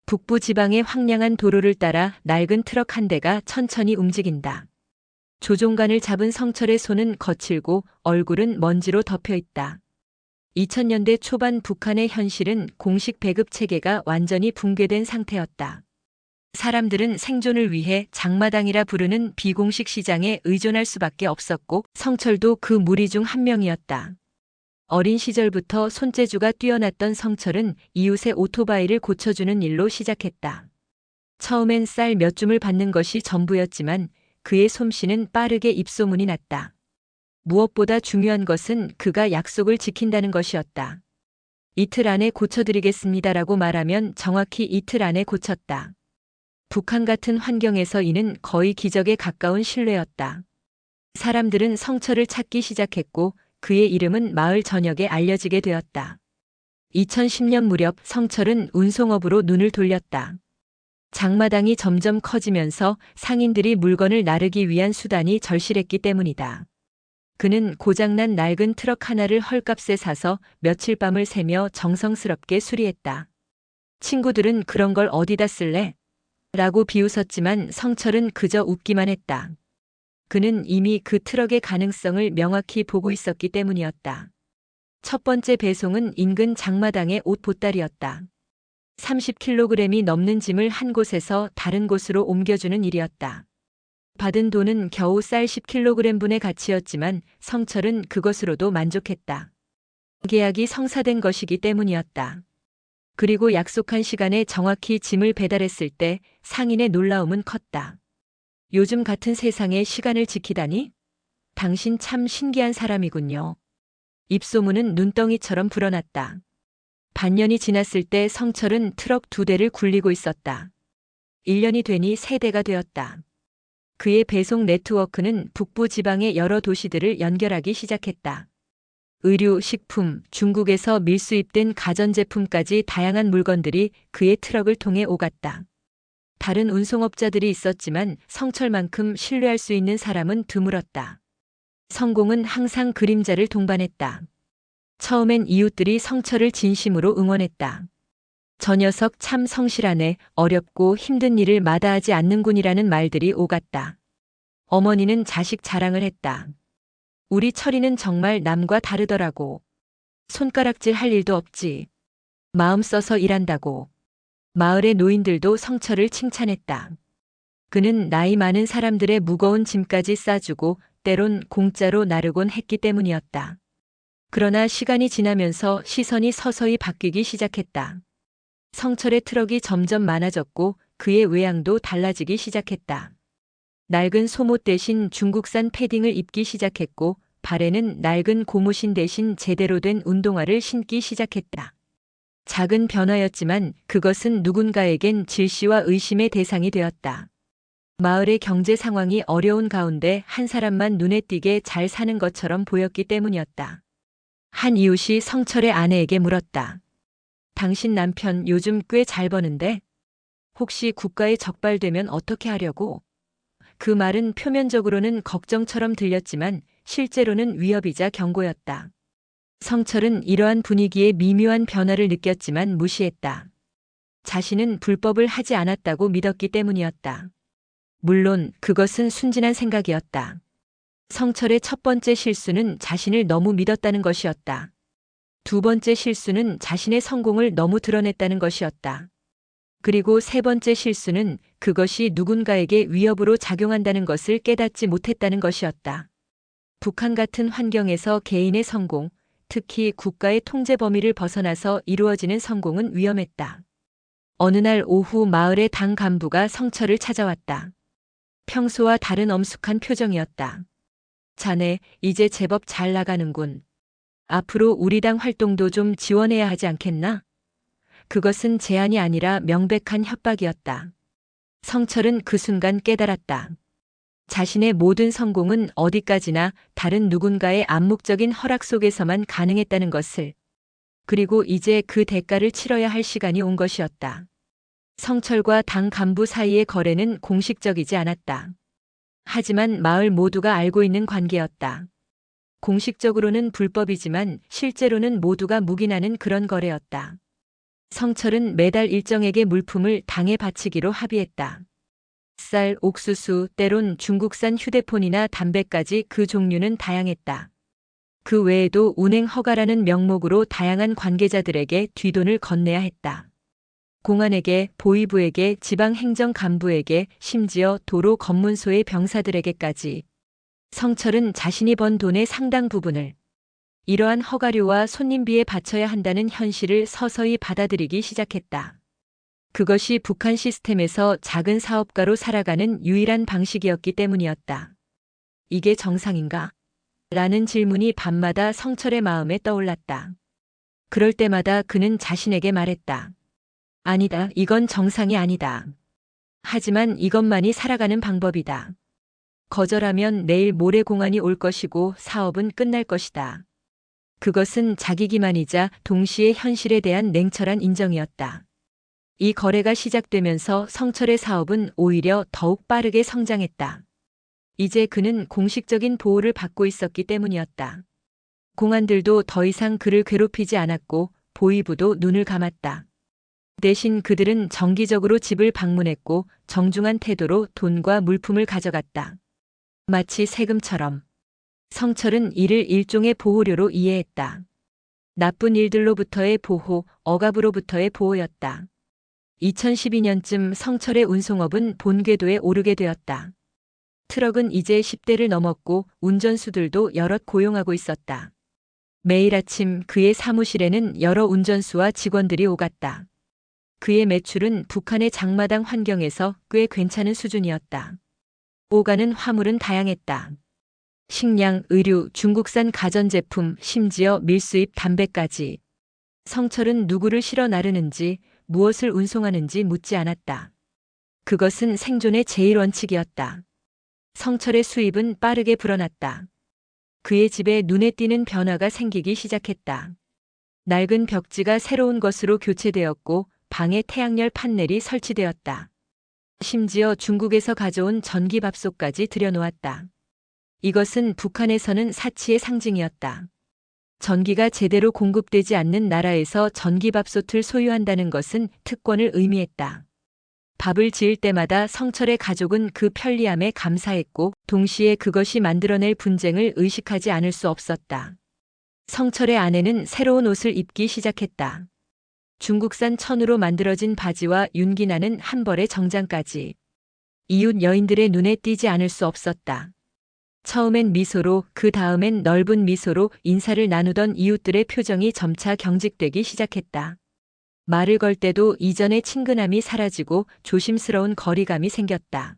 북부 지방의 황량한 도로를 따라 낡은 트럭 한 대가 천천히 움직인다. 조종간을 잡은 성철의 손은 거칠고 얼굴은 먼지로 덮여 있다. 2000년대 초반 북한의 현실은 공식 배급 체계가 완전히 붕괴된 상태였다. 사람들은 생존을 위해 장마당이라 부르는 비공식 시장에 의존할 수밖에 없었고 성철도 그 무리 중 한 명이었다. 어린 시절부터 손재주가 뛰어났던 성철은 이웃의 오토바이를 고쳐주는 일로 시작했다. 처음엔 쌀 몇 줌을 받는 것이 전부였지만 그의 솜씨는 빠르게 입소문이 났다. 무엇보다 중요한 것은 그가 약속을 지킨다는 것이었다. 이틀 안에 고쳐드리겠습니다라고 말하면 정확히 이틀 안에 고쳤다. 북한 같은 환경에서 이는 거의 기적에 가까운 신뢰였다. 사람들은 성철을 찾기 시작했고 그의 이름은 마을 전역에 알려지게 되었다. 2010년 무렵 성철은 운송업으로 눈을 돌렸다. 장마당이 점점 커지면서 상인들이 물건을 나르기 위한 수단이 절실했기 때문이다. 그는 고장난 낡은 트럭 하나를 헐값에 사서 며칠 밤을 새며 정성스럽게 수리했다. 친구들은 그런 걸 어디다 쓸래? 라고 비웃었지만 성철은 그저 웃기만 했다. 그는 이미 그 트럭의 가능성을 명확히 보고 있었기 때문이었다. 첫 번째 배송은 인근 장마당의 옷 보따리였다. 30kg이 넘는 짐을 한 곳에서 다른 곳으로 옮겨주는 일이었다. 받은 돈은 겨우 쌀 10kg분의 가치였지만 성철은 그것으로도 만족했다. 계약이 성사된 것이기 때문이었다. 그리고 약속한 시간에 정확히 짐을 배달했을 때 상인의 놀라움은 컸다. 요즘 같은 세상에 시간을 지키다니? 당신 참 신기한 사람이군요. 입소문은 눈덩이처럼 불어났다. 반년이 지났을 때 성철은 트럭 2대를 굴리고 있었다. 1년이 되니 3대가 되었다. 그의 배송 네트워크는 북부 지방의 여러 도시들을 연결하기 시작했다. 의류, 식품, 중국에서 밀수입된 가전제품까지 다양한 물건들이 그의 트럭을 통해 오갔다. 다른 운송업자들이 있었지만 성철만큼 신뢰할 수 있는 사람은 드물었다. 성공은 항상 그림자를 동반했다. 처음엔 이웃들이 성철을 진심으로 응원했다. 저 녀석 참 성실하네, 어렵고 힘든 일을 마다하지 않는군이라는 말들이 오갔다. 어머니는 자식 자랑을 했다. 우리 철이는 정말 남과 다르더라고. 손가락질 할 일도 없지. 마음 써서 일한다고. 마을의 노인들도 성철을 칭찬했다. 그는 나이 많은 사람들의 무거운 짐까지 싸주고 때론 공짜로 나르곤 했기 때문이었다. 그러나 시간이 지나면서 시선이 서서히 바뀌기 시작했다. 성철의 트럭이 점점 많아졌고 그의 외양도 달라지기 시작했다. 낡은 속옷 대신 중국산 패딩을 입기 시작했고 발에는 낡은 고무신 대신 제대로 된 운동화를 신기 시작했다. 작은 변화였지만 그것은 누군가에겐 질시와 의심의 대상이 되었다. 마을의 경제 상황이 어려운 가운데 한 사람만 눈에 띄게 잘 사는 것처럼 보였기 때문이었다. 한 이웃이 성철의 아내에게 물었다. 당신 남편 요즘 꽤 잘 버는데? 혹시 국가에 적발되면 어떻게 하려고? 그 말은 표면적으로는 걱정처럼 들렸지만 실제로는 위협이자 경고였다. 성철은 이러한 분위기에 미묘한 변화를 느꼈지만 무시했다. 자신은 불법을 하지 않았다고 믿었기 때문이었다. 물론 그것은 순진한 생각이었다. 성철의 첫 번째 실수는 자신을 너무 믿었다는 것이었다. 두 번째 실수는 자신의 성공을 너무 드러냈다는 것이었다. 그리고 세 번째 실수는 그것이 누군가에게 위협으로 작용한다는 것을 깨닫지 못했다는 것이었다. 북한 같은 환경에서 개인의 성공, 특히 국가의 통제 범위를 벗어나서 이루어지는 성공은 위험했다. 어느 날 오후 마을의 당 간부가 성철을 찾아왔다. 평소와 다른 엄숙한 표정이었다. 자네, 이제 제법 잘 나가는군. 앞으로 우리 당 활동도 좀 지원해야 하지 않겠나? 그것은 제안이 아니라 명백한 협박이었다. 성철은 그 순간 깨달았다. 자신의 모든 성공은 어디까지나 다른 누군가의 암묵적인 허락 속에서만 가능했다는 것을. 그리고 이제 그 대가를 치러야 할 시간이 온 것이었다. 성철과 당 간부 사이의 거래는 공식적이지 않았다. 하지만 마을 모두가 알고 있는 관계였다. 공식적으로는 불법이지만 실제로는 모두가 묵인하는 그런 거래였다. 성철은 매달 일정에게 물품을 당에 바치기로 합의했다. 쌀, 옥수수, 때론 중국산 휴대폰이나 담배까지 그 종류는 다양했다. 그 외에도 운행 허가라는 명목으로 다양한 관계자들에게 뒷돈을 건네야 했다. 공안에게, 보위부에게, 지방행정 간부에게, 심지어 도로 검문소의 병사들에게까지. 성철은 자신이 번 돈의 상당 부분을 이러한 허가료와 손님비에 바쳐야 한다는 현실을 서서히 받아들이기 시작했다. 그것이 북한 시스템에서 작은 사업가로 살아가는 유일한 방식이었기 때문이었다. 이게 정상인가? 라는 질문이 밤마다 성철의 마음에 떠올랐다. 그럴 때마다 그는 자신에게 말했다. 아니다, 이건 정상이 아니다. 하지만 이것만이 살아가는 방법이다. 거절하면 내일 모레 공안이 올 것이고 사업은 끝날 것이다. 그것은 자기 기만이자 동시에 현실에 대한 냉철한 인정이었다. 이 거래가 시작되면서 성철의 사업은 오히려 더욱 빠르게 성장했다. 이제 그는 공식적인 보호를 받고 있었기 때문이었다. 공안들도 더 이상 그를 괴롭히지 않았고 보위부도 눈을 감았다. 대신 그들은 정기적으로 집을 방문했고 정중한 태도로 돈과 물품을 가져갔다. 마치 세금처럼. 성철은 이를 일종의 보호료로 이해했다. 나쁜 일들로부터의 보호, 억압으로부터의 보호였다. 2012년쯤 성철의 운송업은 본궤도에 오르게 되었다. 트럭은 이제 10대를 넘었고 운전수들도 여럿 고용하고 있었다. 매일 아침 그의 사무실에는 여러 운전수와 직원들이 오갔다. 그의 매출은 북한의 장마당 환경에서 꽤 괜찮은 수준이었다. 오가는 화물은 다양했다. 식량, 의류, 중국산 가전제품, 심지어 밀수입 담배까지. 성철은 누구를 실어 나르는지, 무엇을 운송하는지 묻지 않았다. 그것은 생존의 제일 원칙이었다. 성철의 수입은 빠르게 불어났다. 그의 집에 눈에 띄는 변화가 생기기 시작했다. 낡은 벽지가 새로운 것으로 교체되었고 방에 태양열 판넬이 설치되었다. 심지어 중국에서 가져온 전기밥솥까지 들여놓았다. 이것은 북한에서는 사치의 상징이었다. 전기가 제대로 공급되지 않는 나라에서 전기밥솥을 소유한다는 것은 특권을 의미했다. 밥을 지을 때마다 성철의 가족은 그 편리함에 감사했고 동시에 그것이 만들어낼 분쟁을 의식하지 않을 수 없었다. 성철의 아내는 새로운 옷을 입기 시작했다. 중국산 천으로 만들어진 바지와 윤기 나는 한 벌의 정장까지. 이웃 여인들의 눈에 띄지 않을 수 없었다. 처음엔 미소로, 그 다음엔 넓은 미소로 인사를 나누던 이웃들의 표정이 점차 경직되기 시작했다. 말을 걸 때도 이전의 친근함이 사라지고 조심스러운 거리감이 생겼다.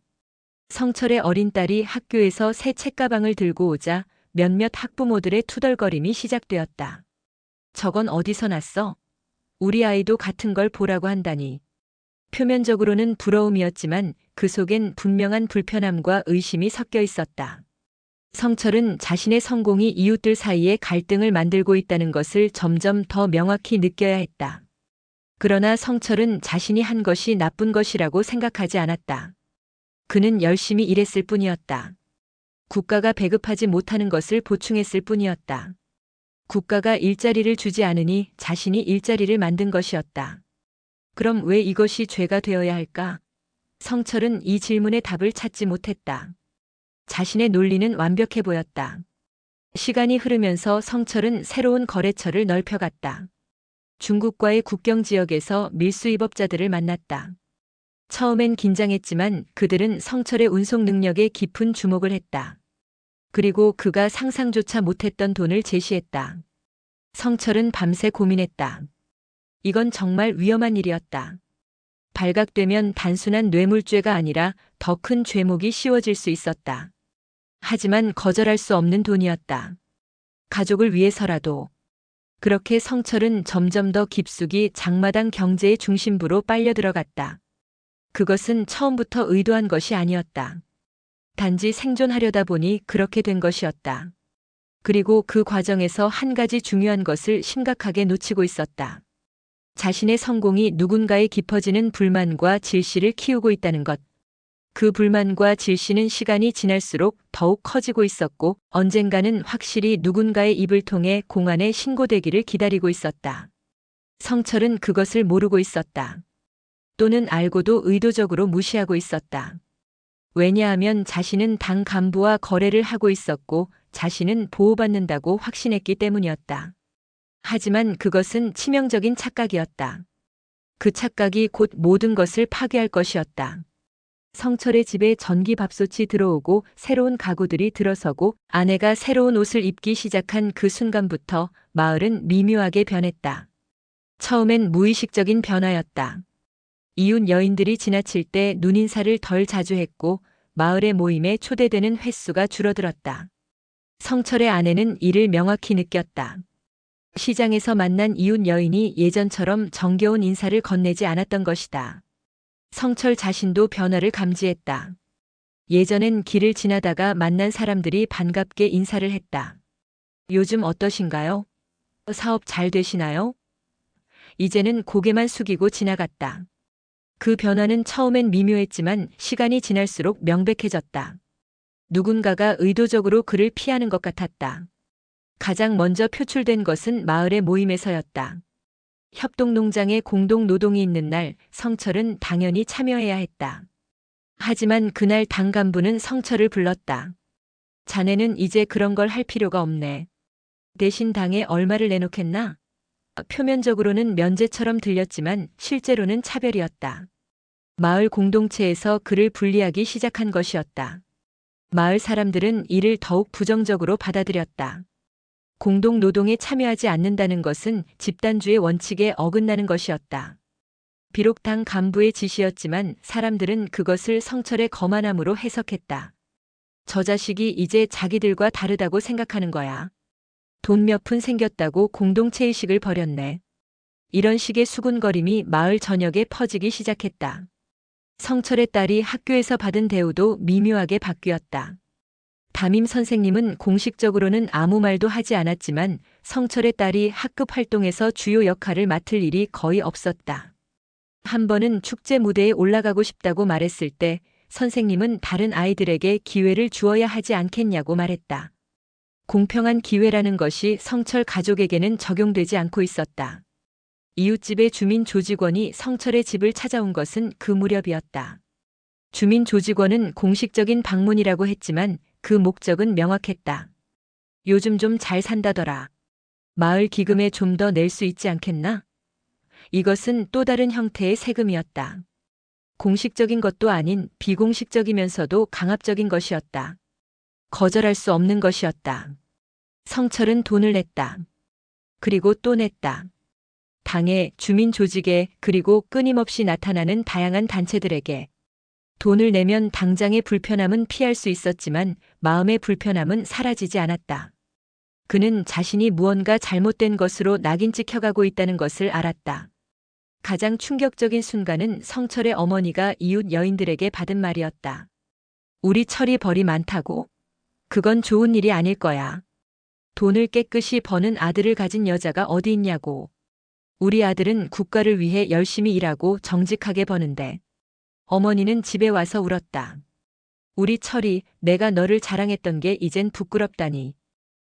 성철의 어린 딸이 학교에서 새 책가방을 들고 오자 몇몇 학부모들의 투덜거림이 시작되었다. 저건 어디서 났어? 우리 아이도 같은 걸 보라고 한다니. 표면적으로는 부러움이었지만 그 속엔 분명한 불편함과 의심이 섞여 있었다. 성철은 자신의 성공이 이웃들 사이에 갈등을 만들고 있다는 것을 점점 더 명확히 느껴야 했다. 그러나 성철은 자신이 한 것이 나쁜 것이라고 생각하지 않았다. 그는 열심히 일했을 뿐이었다. 국가가 배급하지 못하는 것을 보충했을 뿐이었다. 국가가 일자리를 주지 않으니 자신이 일자리를 만든 것이었다. 그럼 왜 이것이 죄가 되어야 할까? 성철은 이 질문의 답을 찾지 못했다. 자신의 논리는 완벽해 보였다. 시간이 흐르면서 성철은 새로운 거래처를 넓혀갔다. 중국과의 국경 지역에서 밀수입업자들을 만났다. 처음엔 긴장했지만 그들은 성철의 운송 능력에 깊은 주목을 했다. 그리고 그가 상상조차 못했던 돈을 제시했다. 성철은 밤새 고민했다. 이건 정말 위험한 일이었다. 발각되면 단순한 뇌물죄가 아니라 더 큰 죄목이 씌워질 수 있었다. 하지만 거절할 수 없는 돈이었다. 가족을 위해서라도. 그렇게 성철은 점점 더 깊숙이 장마당 경제의 중심부로 빨려 들어갔다. 그것은 처음부터 의도한 것이 아니었다. 단지 생존하려다 보니 그렇게 된 것이었다. 그리고 그 과정에서 한 가지 중요한 것을 심각하게 놓치고 있었다. 자신의 성공이 누군가에 깊어지는 불만과 질시를 키우고 있다는 것. 그 불만과 질시는 시간이 지날수록 더욱 커지고 있었고 언젠가는 확실히 누군가의 입을 통해 공안에 신고되기를 기다리고 있었다. 성철은 그것을 모르고 있었다. 또는 알고도 의도적으로 무시하고 있었다. 왜냐하면 자신은 당 간부와 거래를 하고 있었고 자신은 보호받는다고 확신했기 때문이었다. 하지만 그것은 치명적인 착각이었다. 그 착각이 곧 모든 것을 파괴할 것이었다. 성철의 집에 전기밥솥이 들어오고 새로운 가구들이 들어서고 아내가 새로운 옷을 입기 시작한 그 순간부터 마을은 미묘하게 변했다. 처음엔 무의식적인 변화였다. 이웃 여인들이 지나칠 때 눈인사를 덜 자주 했고 마을의 모임에 초대되는 횟수가 줄어들었다. 성철의 아내는 이를 명확히 느꼈다. 시장에서 만난 이웃 여인이 예전처럼 정겨운 인사를 건네지 않았던 것이다. 성철 자신도 변화를 감지했다. 예전엔 길을 지나다가 만난 사람들이 반갑게 인사를 했다. 요즘 어떠신가요? 사업 잘 되시나요? 이제는 고개만 숙이고 지나갔다. 그 변화는 처음엔 미묘했지만 시간이 지날수록 명백해졌다. 누군가가 의도적으로 그를 피하는 것 같았다. 가장 먼저 표출된 것은 마을의 모임에서였다. 협동농장에 공동노동이 있는 날 성철은 당연히 참여해야 했다. 하지만 그날 당 간부는 성철을 불렀다. 자네는 이제 그런 걸 할 필요가 없네. 대신 당에 얼마를 내놓겠나? 표면적으로는 면제처럼 들렸지만 실제로는 차별이었다. 마을 공동체에서 그를 분리하기 시작한 것이었다. 마을 사람들은 이를 더욱 부정적으로 받아들였다. 공동노동에 참여하지 않는다는 것은 집단주의 원칙에 어긋나는 것이었다. 비록 당 간부의 지시였지만 사람들은 그것을 성철의 거만함으로 해석했다. 저 자식이 이제 자기들과 다르다고 생각하는 거야. 돈 몇 푼 생겼다고 공동체의식을 버렸네. 이런 식의 수군거림이 마을 전역에 퍼지기 시작했다. 성철의 딸이 학교에서 받은 대우도 미묘하게 바뀌었다. 담임 선생님은 공식적으로는 아무 말도 하지 않았지만 성철의 딸이 학급 활동에서 주요 역할을 맡을 일이 거의 없었다. 한 번은 축제 무대에 올라가고 싶다고 말했을 때 선생님은 다른 아이들에게 기회를 주어야 하지 않겠냐고 말했다. 공평한 기회라는 것이 성철 가족에게는 적용되지 않고 있었다. 이웃집의 주민 조직원이 성철의 집을 찾아온 것은 그 무렵이었다. 주민 조직원은 공식적인 방문이라고 했지만 그 목적은 명확했다. 요즘 좀 잘 산다더라. 마을 기금에 좀 더 낼 수 있지 않겠나? 이것은 또 다른 형태의 세금이었다. 공식적인 것도 아닌 비공식적이면서도 강압적인 것이었다. 거절할 수 없는 것이었다. 성철은 돈을 냈다. 그리고 또 냈다. 당에, 주민 조직에, 그리고 끊임없이 나타나는 다양한 단체들에게. 돈을 내면 당장의 불편함은 피할 수 있었지만 마음의 불편함은 사라지지 않았다. 그는 자신이 무언가 잘못된 것으로 낙인 찍혀가고 있다는 것을 알았다. 가장 충격적인 순간은 성철의 어머니가 이웃 여인들에게 받은 말이었다. 우리 철이 벌이 많다고? 그건 좋은 일이 아닐 거야. 돈을 깨끗이 버는 아들을 가진 여자가 어디 있냐고. 우리 아들은 국가를 위해 열심히 일하고 정직하게 버는데. 어머니는 집에 와서 울었다. 우리 철이 내가 너를 자랑했던 게 이젠 부끄럽다니.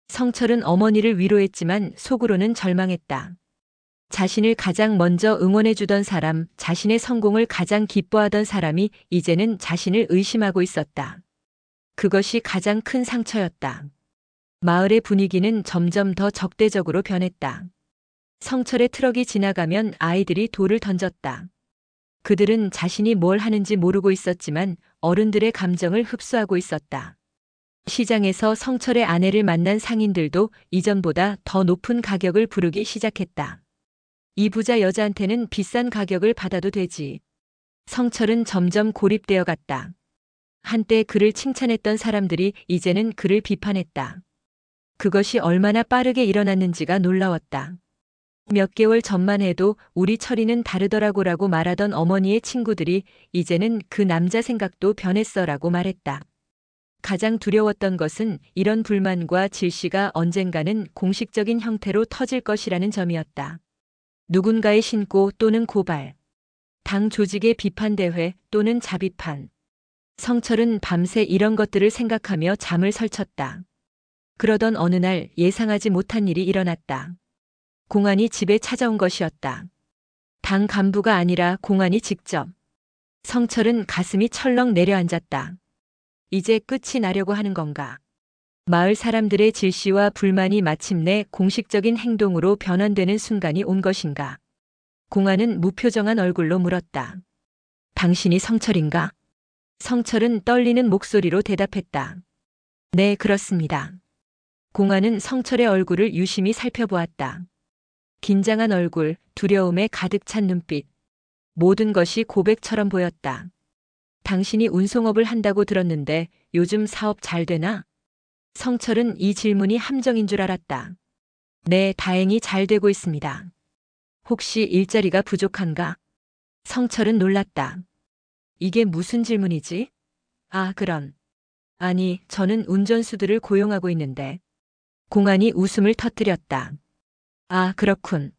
성철은 어머니를 위로했지만 속으로는 절망했다. 자신을 가장 먼저 응원해주던 사람, 자신의 성공을 가장 기뻐하던 사람이 이제는 자신을 의심하고 있었다. 그것이 가장 큰 상처였다. 마을의 분위기는 점점 더 적대적으로 변했다. 성철의 트럭이 지나가면 아이들이 돌을 던졌다. 그들은 자신이 뭘 하는지 모르고 있었지만 어른들의 감정을 흡수하고 있었다. 시장에서 성철의 아내를 만난 상인들도 이전보다 더 높은 가격을 부르기 시작했다. 이 부자 여자한테는 비싼 가격을 받아도 되지. 성철은 점점 고립되어 갔다. 한때 그를 칭찬했던 사람들이 이제는 그를 비판했다. 그것이 얼마나 빠르게 일어났는지가 놀라웠다. 몇 개월 전만 해도 우리 철이는 다르더라고라고 말하던 어머니의 친구들이 이제는 그 남자 생각도 변했어라고 말했다. 가장 두려웠던 것은 이런 불만과 질시가 언젠가는 공식적인 형태로 터질 것이라는 점이었다. 누군가의 신고 또는 고발, 당 조직의 비판대회 또는 자비판. 성철은 밤새 이런 것들을 생각하며 잠을 설쳤다. 그러던 어느 날 예상하지 못한 일이 일어났다. 공안이 집에 찾아온 것이었다. 당 간부가 아니라 공안이 직접. 성철은 가슴이 철렁 내려앉았다. 이제 끝이 나려고 하는 건가? 마을 사람들의 질시와 불만이 마침내 공식적인 행동으로 변환되는 순간이 온 것인가? 공안은 무표정한 얼굴로 물었다. 당신이 성철인가? 성철은 떨리는 목소리로 대답했다. 네, 그렇습니다. 공안은 성철의 얼굴을 유심히 살펴보았다. 긴장한 얼굴, 두려움에 가득 찬 눈빛. 모든 것이 고백처럼 보였다. 당신이 운송업을 한다고 들었는데 요즘 사업 잘 되나? 성철은 이 질문이 함정인 줄 알았다. 네, 다행히 잘 되고 있습니다. 혹시 일자리가 부족한가? 성철은 놀랐다. 이게 무슨 질문이지? 아, 그런. 아니, 저는 운전수들을 고용하고 있는데. 공안이 웃음을 터뜨렸다. 아, 그렇군.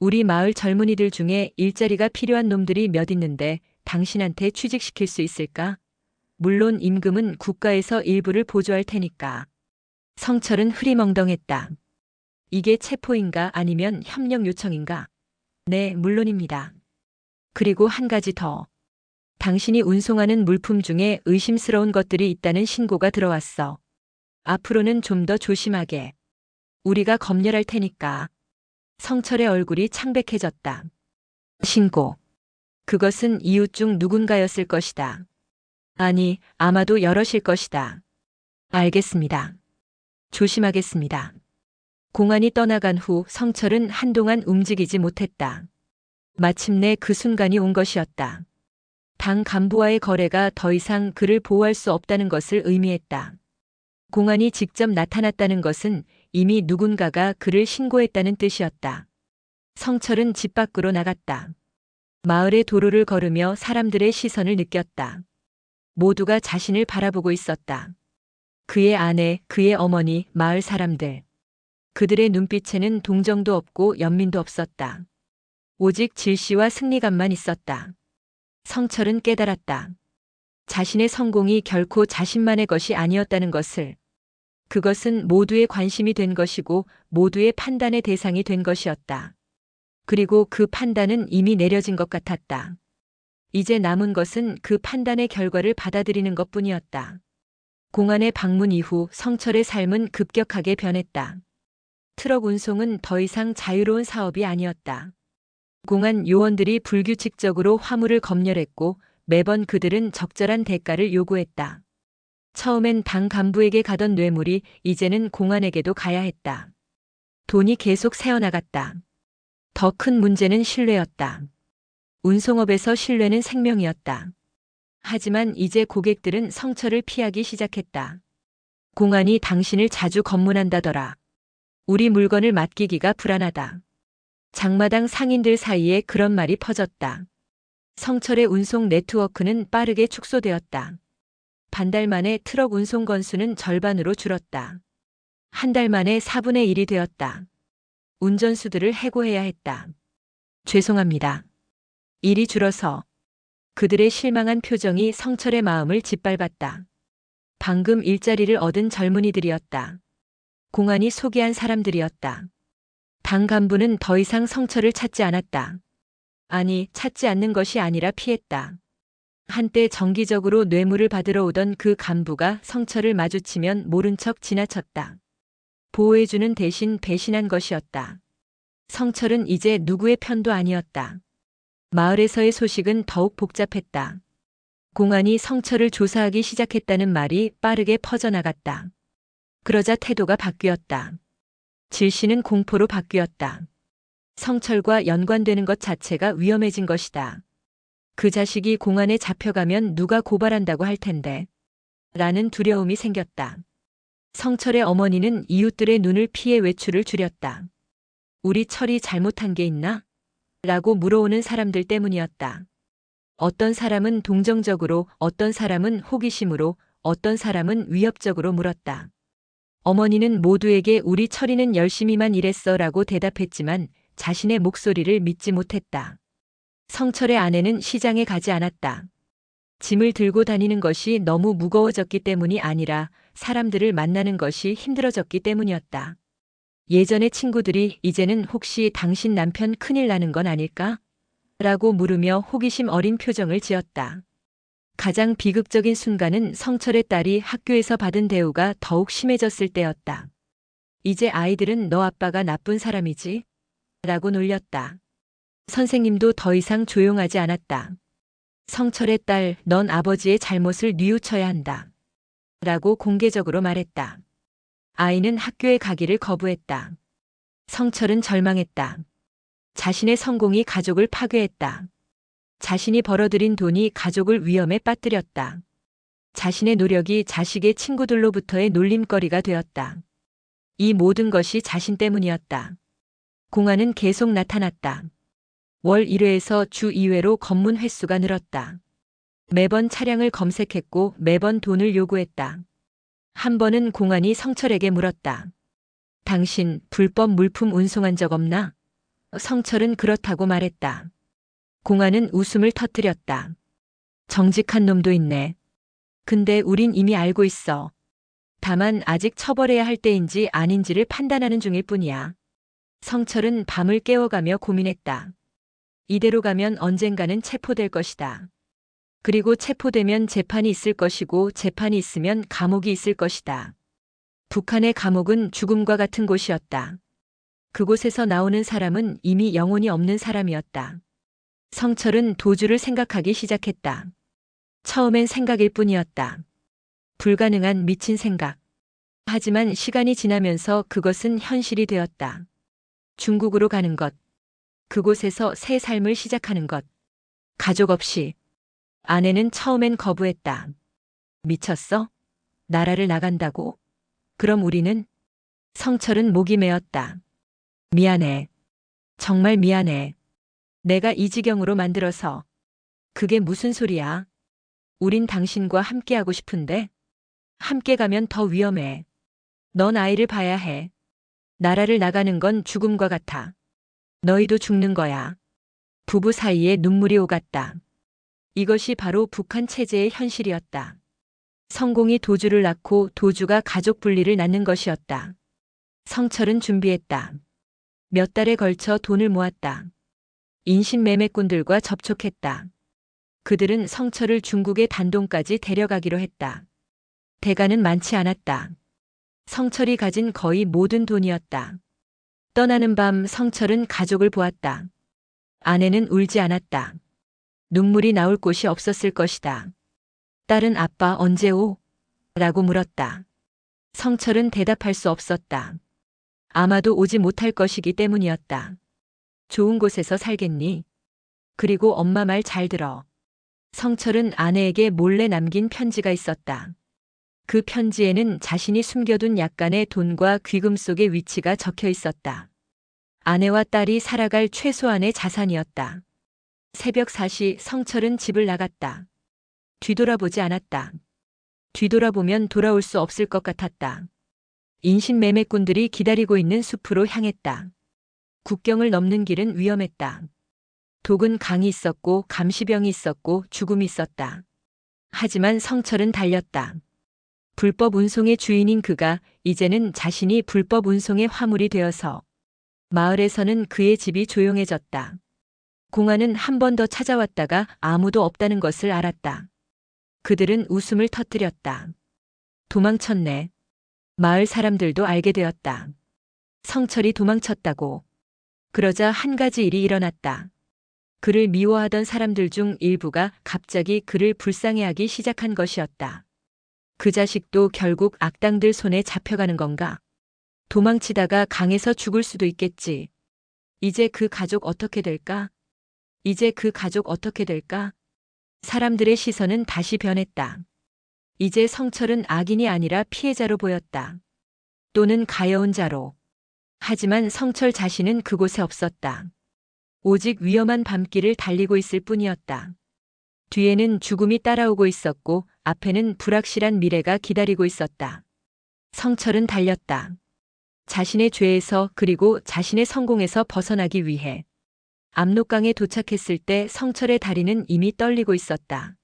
우리 마을 젊은이들 중에 일자리가 필요한 놈들이 몇 있는데 당신한테 취직시킬 수 있을까? 물론 임금은 국가에서 일부를 보조할 테니까. 성철은 흐리멍덩했다. 이게 체포인가 아니면 협력 요청인가? 네, 물론입니다. 그리고 한 가지 더. 당신이 운송하는 물품 중에 의심스러운 것들이 있다는 신고가 들어왔어. 앞으로는 좀 더 조심하게. 우리가 검열할 테니까. 성철의 얼굴이 창백해졌다. 신고. 그것은 이웃 중 누군가였을 것이다. 아니, 아마도 여럿일 것이다. 알겠습니다. 조심하겠습니다. 공안이 떠나간 후 성철은 한동안 움직이지 못했다. 마침내 그 순간이 온 것이었다. 당 간부와의 거래가 더 이상 그를 보호할 수 없다는 것을 의미했다. 공안이 직접 나타났다는 것은 이미 누군가가 그를 신고했다는 뜻이었다. 성철은 집 밖으로 나갔다. 마을의 도로를 걸으며 사람들의 시선을 느꼈다. 모두가 자신을 바라보고 있었다. 그의 아내, 그의 어머니, 마을 사람들. 그들의 눈빛에는 동정도 없고 연민도 없었다. 오직 질시와 승리감만 있었다. 성철은 깨달았다. 자신의 성공이 결코 자신만의 것이 아니었다는 것을. 그것은 모두의 관심이 된 것이고 모두의 판단의 대상이 된 것이었다. 그리고 그 판단은 이미 내려진 것 같았다. 이제 남은 것은 그 판단의 결과를 받아들이는 것뿐이었다. 공안의 방문 이후 성철의 삶은 급격하게 변했다. 트럭 운송은 더 이상 자유로운 사업이 아니었다. 공안 요원들이 불규칙적으로 화물을 검열했고 매번 그들은 적절한 대가를 요구했다. 처음엔 당 간부에게 가던 뇌물이 이제는 공안에게도 가야 했다. 돈이 계속 새어나갔다. 더 큰 문제는 신뢰였다. 운송업에서 신뢰는 생명이었다. 하지만 이제 고객들은 성철을 피하기 시작했다. 공안이 당신을 자주 검문한다더라. 우리 물건을 맡기기가 불안하다. 장마당 상인들 사이에 그런 말이 퍼졌다. 성철의 운송 네트워크는 빠르게 축소되었다. 반달 만에 트럭 운송 건수는 절반으로 줄었다. 한 달 만에 4분의 1이 되었다. 운전수들을 해고해야 했다. 죄송합니다. 일이 줄어서. 그들의 실망한 표정이 성철의 마음을 짓밟았다. 방금 일자리를 얻은 젊은이들이었다. 공안이 소개한 사람들이었다. 당 간부는 더 이상 성철을 찾지 않았다. 아니, 찾지 않는 것이 아니라 피했다. 한때 정기적으로 뇌물을 받으러 오던 그 간부가 성철을 마주치면 모른 척 지나쳤다. 보호해주는 대신 배신한 것이었다. 성철은 이제 누구의 편도 아니었다. 마을에서의 소식은 더욱 복잡했다. 공안이 성철을 조사하기 시작했다는 말이 빠르게 퍼져나갔다. 그러자 태도가 바뀌었다. 질시는 공포로 바뀌었다. 성철과 연관되는 것 자체가 위험해진 것이다. 그 자식이 공안에 잡혀가면 누가 고발한다고 할 텐데. 라는 두려움이 생겼다. 성철의 어머니는 이웃들의 눈을 피해 외출을 줄였다. 우리 철이 잘못한 게 있나? 라고 물어오는 사람들 때문이었다. 어떤 사람은 동정적으로, 어떤 사람은 호기심으로, 어떤 사람은 위협적으로 물었다. 어머니는 모두에게 우리 철이는 열심히만 일했어 라고 대답했지만 자신의 목소리를 믿지 못했다. 성철의 아내는 시장에 가지 않았다. 짐을 들고 다니는 것이 너무 무거워졌기 때문이 아니라 사람들을 만나는 것이 힘들어졌기 때문이었다. 예전의 친구들이 이제는 혹시 당신 남편 큰일 나는 건 아닐까? 라고 물으며 호기심 어린 표정을 지었다. 가장 비극적인 순간은 성철의 딸이 학교에서 받은 대우가 더욱 심해졌을 때였다. 이제 아이들은 너 아빠가 나쁜 사람이지? 라고 놀렸다. 선생님도 더 이상 조용하지 않았다. 성철의 딸, 넌 아버지의 잘못을 뉘우쳐야 한다. 라고 공개적으로 말했다. 아이는 학교에 가기를 거부했다. 성철은 절망했다. 자신의 성공이 가족을 파괴했다. 자신이 벌어들인 돈이 가족을 위험에 빠뜨렸다. 자신의 노력이 자식의 친구들로부터의 놀림거리가 되었다. 이 모든 것이 자신 때문이었다. 공안은 계속 나타났다. 월 1회에서 주 2회로 검문 횟수가 늘었다. 매번 차량을 검색했고 매번 돈을 요구했다. 한 번은 공안이 성철에게 물었다. 당신 불법 물품 운송한 적 없나? 성철은 그렇다고 말했다. 공안은 웃음을 터뜨렸다. 정직한 놈도 있네. 근데 우린 이미 알고 있어. 다만 아직 처벌해야 할 때인지 아닌지를 판단하는 중일 뿐이야. 성철은 밤을 깨워가며 고민했다. 이대로 가면 언젠가는 체포될 것이다. 그리고 체포되면 재판이 있을 것이고 재판이 있으면 감옥이 있을 것이다. 북한의 감옥은 죽음과 같은 곳이었다. 그곳에서 나오는 사람은 이미 영혼이 없는 사람이었다. 성철은 도주를 생각하기 시작했다. 처음엔 생각일 뿐이었다. 불가능한 미친 생각. 하지만 시간이 지나면서 그것은 현실이 되었다. 중국으로 가는 것. 그곳에서 새 삶을 시작하는 것. 가족 없이. 아내는 처음엔 거부했다. 미쳤어? 나라를 나간다고? 그럼 우리는? 성철은 목이 메었다. 미안해. 정말 미안해. 내가 이 지경으로 만들어서. 그게 무슨 소리야? 우린 당신과 함께하고 싶은데? 함께 가면 더 위험해. 넌 아이를 봐야 해. 나라를 나가는 건 죽음과 같아. 너희도 죽는 거야. 부부 사이에 눈물이 오갔다. 이것이 바로 북한 체제의 현실이었다. 성공이 도주를 낳고 도주가 가족 분리를 낳는 것이었다. 성철은 준비했다. 몇 달에 걸쳐 돈을 모았다. 인신매매꾼들과 접촉했다. 그들은 성철을 중국의 단동까지 데려가기로 했다. 대가는 많지 않았다. 성철이 가진 거의 모든 돈이었다. 떠나는 밤 성철은 가족을 보았다. 아내는 울지 않았다. 눈물이 나올 곳이 없었을 것이다. 딸은 아빠 언제 오? 라고 물었다. 성철은 대답할 수 없었다. 아마도 오지 못할 것이기 때문이었다. 좋은 곳에서 살겠니? 그리고 엄마 말 잘 들어. 성철은 아내에게 몰래 남긴 편지가 있었다. 그 편지에는 자신이 숨겨둔 약간의 돈과 귀금 속의 위치가 적혀 있었다. 아내와 딸이 살아갈 최소한의 자산이었다. 새벽 4시 성철은 집을 나갔다. 뒤돌아보지 않았다. 뒤돌아보면 돌아올 수 없을 것 같았다. 인신매매꾼들이 기다리고 있는 숲으로 향했다. 국경을 넘는 길은 위험했다. 독은 강이 있었고 감시병이 있었고 죽음이 있었다. 하지만 성철은 달렸다. 불법 운송의 주인인 그가 이제는 자신이 불법 운송의 화물이 되어서 마을에서는 그의 집이 조용해졌다. 공안은 한 번 더 찾아왔다가 아무도 없다는 것을 알았다. 그들은 웃음을 터뜨렸다. 도망쳤네. 마을 사람들도 알게 되었다. 성철이 도망쳤다고. 그러자 한 가지 일이 일어났다. 그를 미워하던 사람들 중 일부가 갑자기 그를 불쌍해하기 시작한 것이었다. 그 자식도 결국 악당들 손에 잡혀가는 건가? 도망치다가 강에서 죽을 수도 있겠지. 이제 그 가족 어떻게 될까? 이제 그 가족 어떻게 될까? 사람들의 시선은 다시 변했다. 이제 성철은 악인이 아니라 피해자로 보였다. 또는 가여운 자로. 하지만 성철 자신은 그곳에 없었다. 오직 위험한 밤길을 달리고 있을 뿐이었다. 뒤에는 죽음이 따라오고 있었고 앞에는 불확실한 미래가 기다리고 있었다. 성철은 달렸다. 자신의 죄에서 그리고 자신의 성공에서 벗어나기 위해. 압록강에 도착했을 때 성철의 다리는 이미 떨리고 있었다.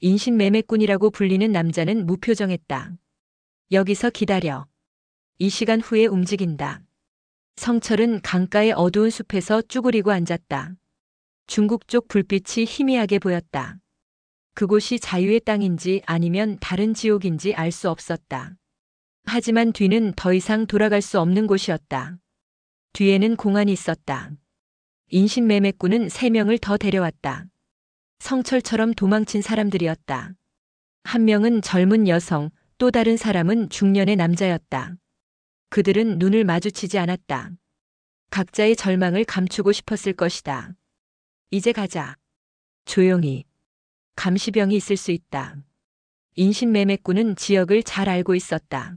인신매매꾼이라고 불리는 남자는 무표정했다. 여기서 기다려. 이 시간 후에 움직인다. 성철은 강가의 어두운 숲에서 쭈그리고 앉았다. 중국 쪽 불빛이 희미하게 보였다. 그곳이 자유의 땅인지 아니면 다른 지옥인지 알 수 없었다. 하지만 뒤는 더 이상 돌아갈 수 없는 곳이었다. 뒤에는 공안이 있었다. 인신매매꾼은 3명을 더 데려왔다. 성철처럼 도망친 사람들이었다. 한 명은 젊은 여성, 또 다른 사람은 중년의 남자였다. 그들은 눈을 마주치지 않았다. 각자의 절망을 감추고 싶었을 것이다. 이제 가자. 조용히. 감시병이 있을 수 있다. 인신매매꾼은 지역을 잘 알고 있었다.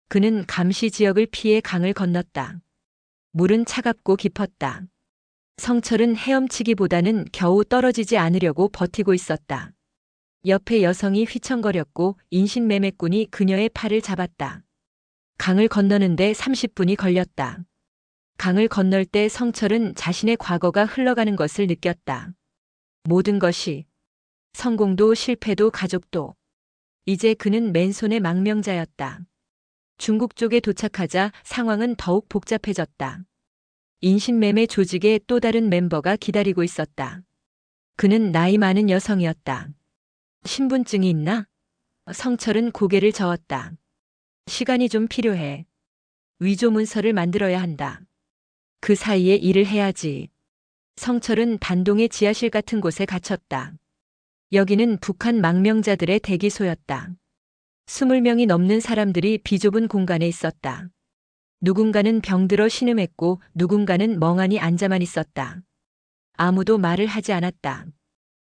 그는 감시 지역을 피해 강을 건넜다. 물은 차갑고 깊었다. 성철은 헤엄치기보다는 겨우 떨어지지 않으려고 버티고 있었다. 옆에 여성이 휘청거렸고 인신매매꾼이 그녀의 팔을 잡았다. 강을 건너는데 30분이 걸렸다. 강을 건널 때 성철은 자신의 과거가 흘러가는 것을 느꼈다. 모든 것이, 성공도 실패도 가족도. 이제 그는 맨손의 망명자였다. 중국 쪽에 도착하자 상황은 더욱 복잡해졌다. 인신매매 조직의 또 다른 멤버가 기다리고 있었다. 그는 나이 많은 여성이었다. 신분증이 있나? 성철은 고개를 저었다. 시간이 좀 필요해. 위조 문서를 만들어야 한다. 그 사이에 일을 해야지. 성철은 단동의 지하실 같은 곳에 갇혔다. 여기는 북한 망명자들의 대기소였다. 20명이 넘는 사람들이 비좁은 공간에 있었다. 누군가는 병들어 신음했고 누군가는 멍하니 앉아만 있었다. 아무도 말을 하지 않았다.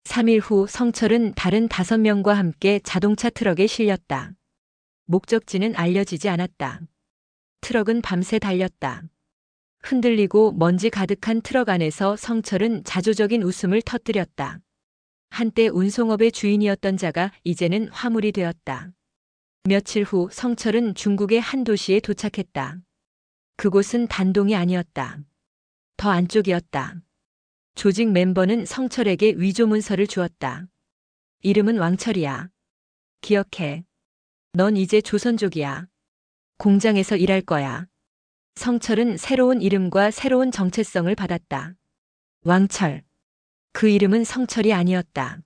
3일 후 성철은 다른 5명과 함께 자동차 트럭에 실렸다. 목적지는 알려지지 않았다. 트럭은 밤새 달렸다. 흔들리고 먼지 가득한 트럭 안에서 성철은 자조적인 웃음을 터뜨렸다. 한때 운송업의 주인이었던 자가 이제는 화물이 되었다. 며칠 후 성철은 중국의 한 도시에 도착했다. 그곳은 단동이 아니었다. 더 안쪽이었다. 조직 멤버는 성철에게 위조 문서를 주었다. 이름은 왕철이야. 기억해. 넌 이제 조선족이야. 공장에서 일할 거야. 성철은 새로운 이름과 새로운 정체성을 받았다. 왕철. 그 이름은 성철이 아니었다.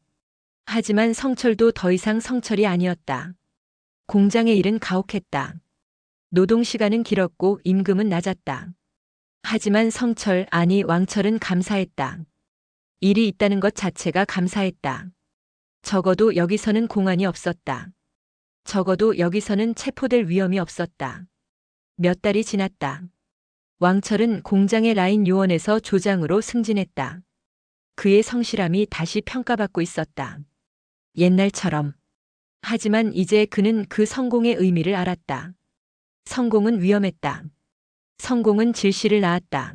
하지만 성철도 더 이상 성철이 아니었다. 공장의 일은 가혹했다. 노동시간은 길었고 임금은 낮았다. 하지만 성철, 아니 왕철은 감사했다. 일이 있다는 것 자체가 감사했다. 적어도 여기서는 공안이 없었다. 적어도 여기서는 체포될 위험이 없었다. 몇 달이 지났다. 왕철은 공장의 라인 요원에서 조장으로 승진했다. 그의 성실함이 다시 평가받고 있었다. 옛날처럼. 하지만 이제 그는 그 성공의 의미를 알았다. 성공은 위험했다. 성공은 질시를 낳았다.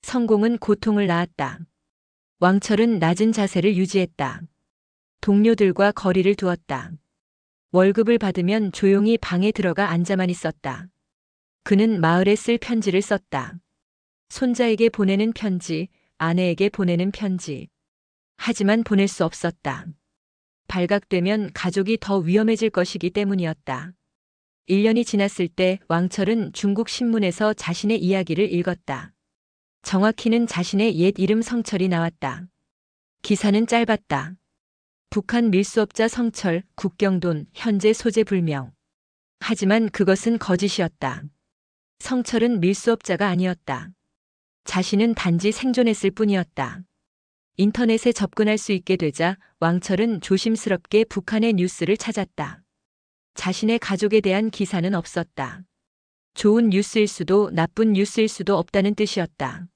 성공은 고통을 낳았다. 왕철은 낮은 자세를 유지했다. 동료들과 거리를 두었다. 월급을 받으면 조용히 방에 들어가 앉아만 있었다. 그는 마을에 쓸 편지를 썼다. 손자에게 보내는 편지, 아내에게 보내는 편지. 하지만 보낼 수 없었다. 발각되면 가족이 더 위험해질 것이기 때문이었다. 1년이 지났을 때 왕철은 중국 신문에서 자신의 이야기를 읽었다. 정확히는 자신의 옛 이름 성철이 나왔다. 기사는 짧았다. 북한 밀수업자 성철, 국경돈, 현재 소재 불명. 하지만 그것은 거짓이었다. 성철은 밀수업자가 아니었다. 자신은 단지 생존했을 뿐이었다. 인터넷에 접근할 수 있게 되자 왕철은 조심스럽게 북한의 뉴스를 찾았다. 자신의 가족에 대한 기사는 없었다. 좋은 뉴스일 수도 나쁜 뉴스일 수도 없다는 뜻이었다.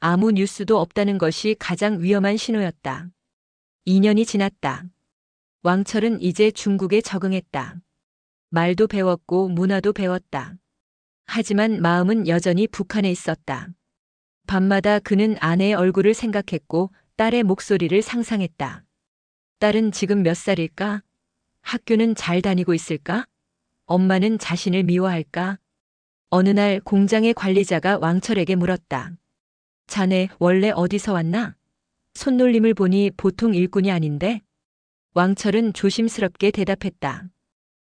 아무 뉴스도 없다는 것이 가장 위험한 신호였다. 2년이 지났다. 왕철은 이제 중국에 적응했다. 말도 배웠고 문화도 배웠다. 하지만 마음은 여전히 북한에 있었다. 밤마다 그는 아내의 얼굴을 생각했고 딸의 목소리를 상상했다. 딸은 지금 몇 살일까? 학교는 잘 다니고 있을까? 엄마는 자신을 미워할까? 어느 날 공장의 관리자가 왕철에게 물었다. 자네 원래 어디서 왔나? 손놀림을 보니 보통 일꾼이 아닌데? 왕철은 조심스럽게 대답했다.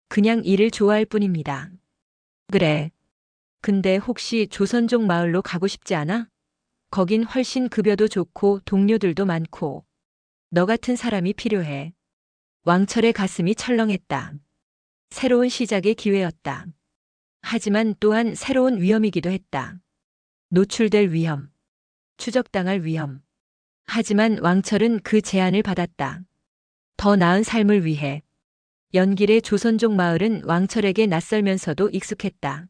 그냥 일을 좋아할 뿐입니다. 그래. 근데 혹시 조선족 마을로 가고 싶지 않아? 거긴 훨씬 급여도 좋고 동료들도 많고 너 같은 사람이 필요해. 왕철의 가슴이 철렁했다. 새로운 시작의 기회였다. 하지만 또한 새로운 위험이기도 했다. 노출될 위험, 추적당할 위험. 하지만 왕철은 그 제안을 받았다. 더 나은 삶을 위해. 연길의 조선족 마을은 왕철에게 낯설면서도 익숙했다.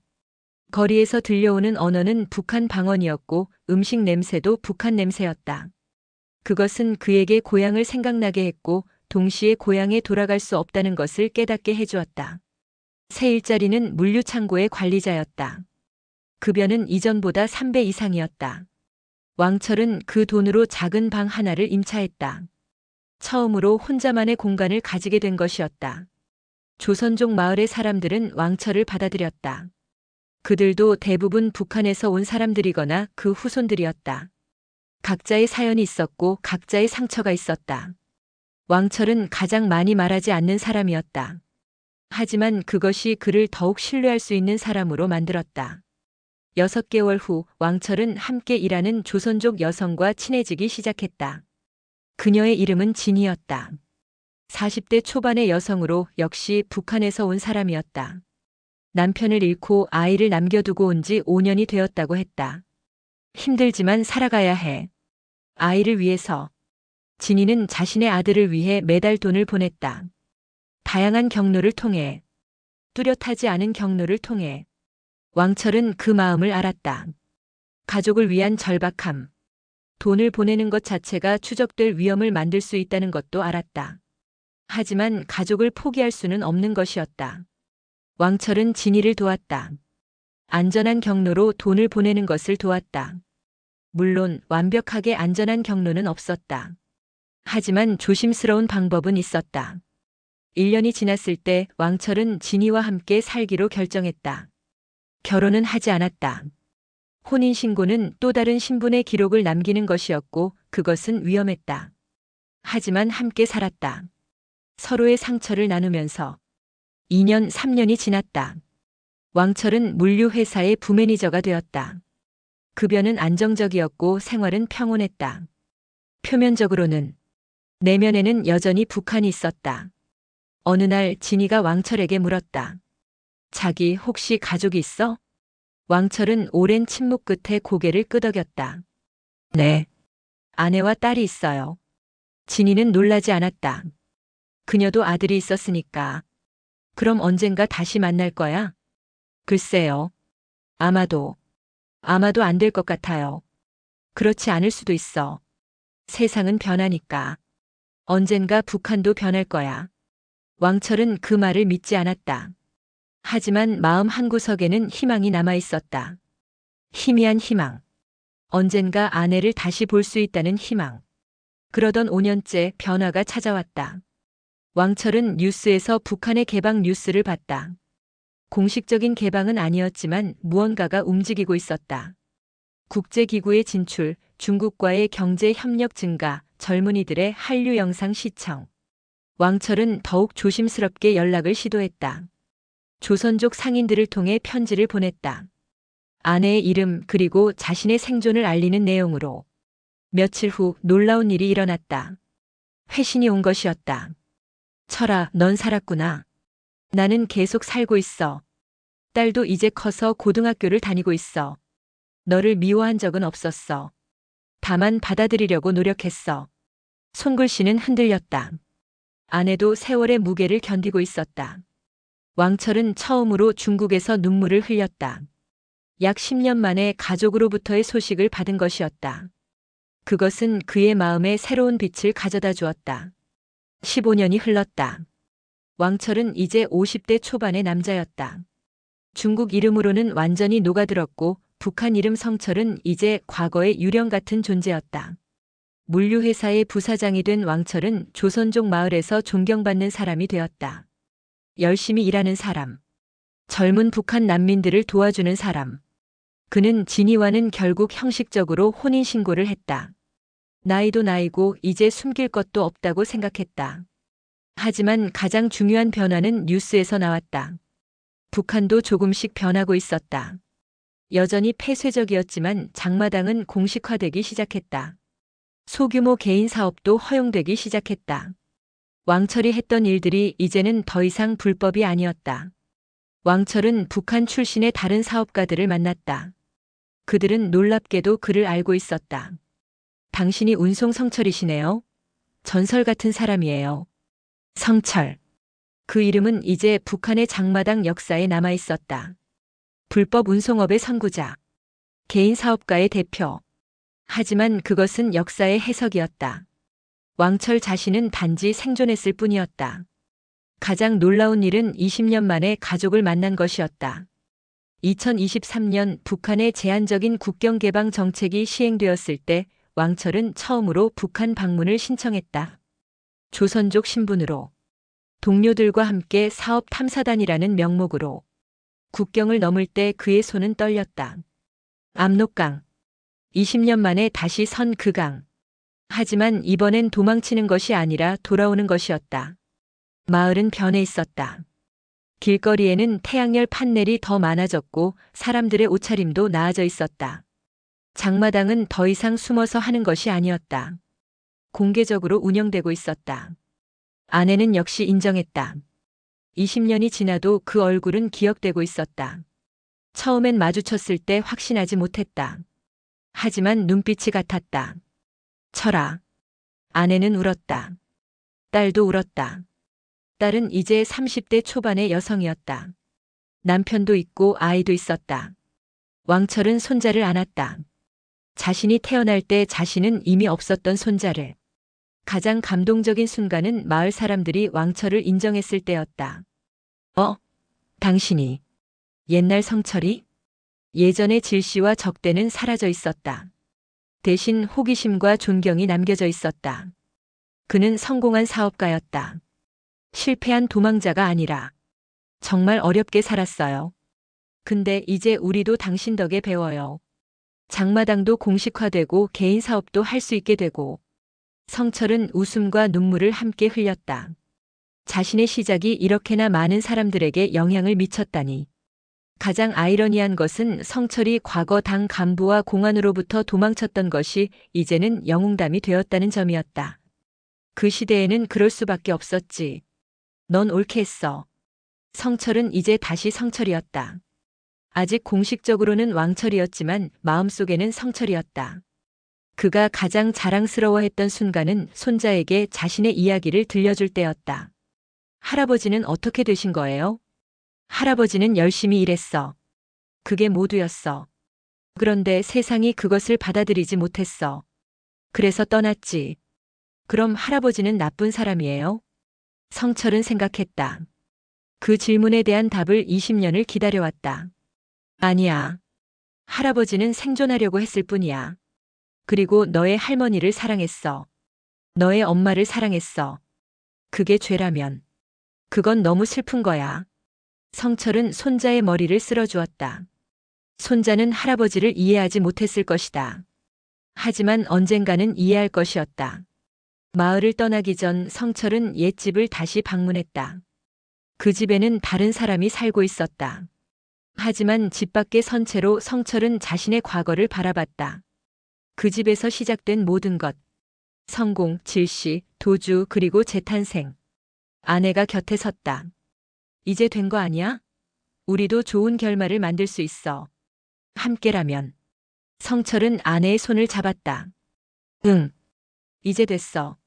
거리에서 들려오는 언어는 북한 방언이었고 음식 냄새도 북한 냄새였다. 그것은 그에게 고향을 생각나게 했고 동시에 고향에 돌아갈 수 없다는 것을 깨닫게 해주었다. 새 일자리는 물류창고의 관리자였다. 급여는 이전보다 3배 이상이었다. 왕철은 그 돈으로 작은 방 하나를 임차했다. 처음으로 혼자만의 공간을 가지게 된 것이었다. 조선족 마을의 사람들은 왕철을 받아들였다. 그들도 대부분 북한에서 온 사람들이거나 그 후손들이었다. 각자의 사연이 있었고 각자의 상처가 있었다. 왕철은 가장 많이 말하지 않는 사람이었다. 하지만 그것이 그를 더욱 신뢰할 수 있는 사람으로 만들었다. 6개월 후 왕철은 함께 일하는 조선족 여성과 친해지기 시작했다. 그녀의 이름은 진이었다. 40대 초반의 여성으로 역시 북한에서 온 사람이었다. 남편을 잃고 아이를 남겨두고 온 지 5년이 되었다고 했다. 힘들지만 살아가야 해. 아이를 위해서. 진이는 자신의 아들을 위해 매달 돈을 보냈다. 다양한 경로를 통해. 뚜렷하지 않은 경로를 통해. 왕철은 그 마음을 알았다. 가족을 위한 절박함. 돈을 보내는 것 자체가 추적될 위험을 만들 수 있다는 것도 알았다. 하지만 가족을 포기할 수는 없는 것이었다. 왕철은 진이를 도왔다. 안전한 경로로 돈을 보내는 것을 도왔다. 물론 완벽하게 안전한 경로는 없었다. 하지만 조심스러운 방법은 있었다. 1년이 지났을 때 왕철은 진이와 함께 살기로 결정했다. 결혼은 하지 않았다. 혼인신고는 또 다른 신분의 기록을 남기는 것이었고 그것은 위험했다. 하지만 함께 살았다. 서로의 상처를 나누면서 2년, 3년이 지났다. 왕철은 물류회사의 부매니저가 되었다. 급여는 안정적이었고 생활은 평온했다. 표면적으로는. 내면에는 여전히 북한이 있었다. 어느 날 진이가 왕철에게 물었다. 자기 혹시 가족이 있어? 왕철은 오랜 침묵 끝에 고개를 끄덕였다. 네. 아내와 딸이 있어요. 진이는 놀라지 않았다. 그녀도 아들이 있었으니까. 그럼 언젠가 다시 만날 거야? 글쎄요. 아마도 안 될 것 같아요. 그렇지 않을 수도 있어. 세상은 변하니까. 언젠가 북한도 변할 거야. 왕철은 그 말을 믿지 않았다. 하지만 마음 한구석에는 희망이 남아 있었다. 희미한 희망. 언젠가 아내를 다시 볼 수 있다는 희망. 그러던 5년째 변화가 찾아왔다. 왕철은 뉴스에서 북한의 개방 뉴스를 봤다. 공식적인 개방은 아니었지만 무언가가 움직이고 있었다. 국제기구의 진출, 중국과의 경제 협력 증가, 젊은이들의 한류 영상 시청. 왕철은 더욱 조심스럽게 연락을 시도했다. 조선족 상인들을 통해 편지를 보냈다. 아내의 이름 그리고 자신의 생존을 알리는 내용으로. 며칠 후 놀라운 일이 일어났다. 회신이 온 것이었다. 철아, 넌 살았구나. 나는 계속 살고 있어. 딸도 이제 커서 고등학교를 다니고 있어. 너를 미워한 적은 없었어. 다만 받아들이려고 노력했어. 손글씨는 흔들렸다. 아내도 세월의 무게를 견디고 있었다. 왕철은 처음으로 중국에서 눈물을 흘렸다. 약 10년 만에 가족으로부터의 소식을 받은 것이었다. 그것은 그의 마음에 새로운 빛을 가져다 주었다. 15년이 흘렀다. 왕철은 이제 50대 초반의 남자였다. 중국 이름으로는 완전히 녹아들었고 북한 이름 성철은 이제 과거의 유령 같은 존재였다. 물류회사의 부사장이 된 왕철은 조선족 마을에서 존경받는 사람이 되었다. 열심히 일하는 사람. 젊은 북한 난민들을 도와주는 사람. 그는 진이와는 결국 형식적으로 혼인신고를 했다. 나이도 나이고 이제 숨길 것도 없다고 생각했다. 하지만 가장 중요한 변화는 뉴스에서 나왔다. 북한도 조금씩 변하고 있었다. 여전히 폐쇄적이었지만 장마당은 공식화되기 시작했다. 소규모 개인 사업도 허용되기 시작했다. 왕철이 했던 일들이 이제는 더 이상 불법이 아니었다. 왕철은 북한 출신의 다른 사업가들을 만났다. 그들은 놀랍게도 그를 알고 있었다. 당신이 운송 성철이시네요. 전설 같은 사람이에요. 성철. 그 이름은 이제 북한의 장마당 역사에 남아 있었다. 불법 운송업의 선구자. 개인 사업가의 대표. 하지만 그것은 역사의 해석이었다. 왕철 자신은 단지 생존했을 뿐이었다. 가장 놀라운 일은 20년 만에 가족을 만난 것이었다. 2023년 북한의 제한적인 국경 개방 정책이 시행되었을 때 왕철은 처음으로 북한 방문을 신청했다. 조선족 신분으로. 동료들과 함께 사업 탐사단이라는 명목으로. 국경을 넘을 때 그의 손은 떨렸다. 압록강. 20년 만에 다시 선 그 강. 하지만 이번엔 도망치는 것이 아니라 돌아오는 것이었다. 마을은 변해 있었다. 길거리에는 태양열 판넬이 더 많아졌고 사람들의 옷차림도 나아져 있었다. 장마당은 더 이상 숨어서 하는 것이 아니었다. 공개적으로 운영되고 있었다. 아내는 역시 인정했다. 20년이 지나도 그 얼굴은 기억되고 있었다. 처음엔 마주쳤을 때 확신하지 못했다. 하지만 눈빛이 같았다. 철아. 아내는 울었다. 딸도 울었다. 딸은 이제 30대 초반의 여성이었다. 남편도 있고 아이도 있었다. 왕철은 손자를 안았다. 자신이 태어날 때 자신은 이미 없었던 손자를. 가장 감동적인 순간은 마을 사람들이 왕철을 인정했을 때였다. 당신이. 옛날 성철이? 예전의 질시와 적대는 사라져 있었다. 대신 호기심과 존경이 남겨져 있었다. 그는 성공한 사업가였다. 실패한 도망자가 아니라 정말 어렵게 살았어요. 근데 이제 우리도 당신 덕에 배워요. 장마당도 공식화되고 개인 사업도 할 수 있게 되고. 성철은 웃음과 눈물을 함께 흘렸다. 자신의 시작이 이렇게나 많은 사람들에게 영향을 미쳤다니. 가장 아이러니한 것은 성철이 과거 당 간부와 공안으로부터 도망쳤던 것이 이제는 영웅담이 되었다는 점이었다. 그 시대에는 그럴 수밖에 없었지. 넌 옳게 했어. 성철은 이제 다시 성철이었다. 아직 공식적으로는 왕철이었지만 마음속에는 성철이었다. 그가 가장 자랑스러워했던 순간은 손자에게 자신의 이야기를 들려줄 때였다. 할아버지는 어떻게 되신 거예요? 할아버지는 열심히 일했어. 그게 모두였어. 그런데 세상이 그것을 받아들이지 못했어. 그래서 떠났지. 그럼 할아버지는 나쁜 사람이에요? 성철은 생각했다. 그 질문에 대한 답을 20년을 기다려왔다. 아니야. 할아버지는 생존하려고 했을 뿐이야. 그리고 너의 할머니를 사랑했어. 너의 엄마를 사랑했어. 그게 죄라면. 그건 너무 슬픈 거야. 성철은 손자의 머리를 쓸어주었다. 손자는 할아버지를 이해하지 못했을 것이다. 하지만 언젠가는 이해할 것이었다. 마을을 떠나기 전 성철은 옛집을 다시 방문했다. 그 집에는 다른 사람이 살고 있었다. 하지만 집 밖에 선 채로 성철은 자신의 과거를 바라봤다. 그 집에서 시작된 모든 것. 성공, 질시, 도주 그리고 재탄생. 아내가 곁에 섰다. 이제 된 거 아니야? 우리도 좋은 결말을 만들 수 있어. 함께라면. 성철은 아내의 손을 잡았다. 응. 이제 됐어.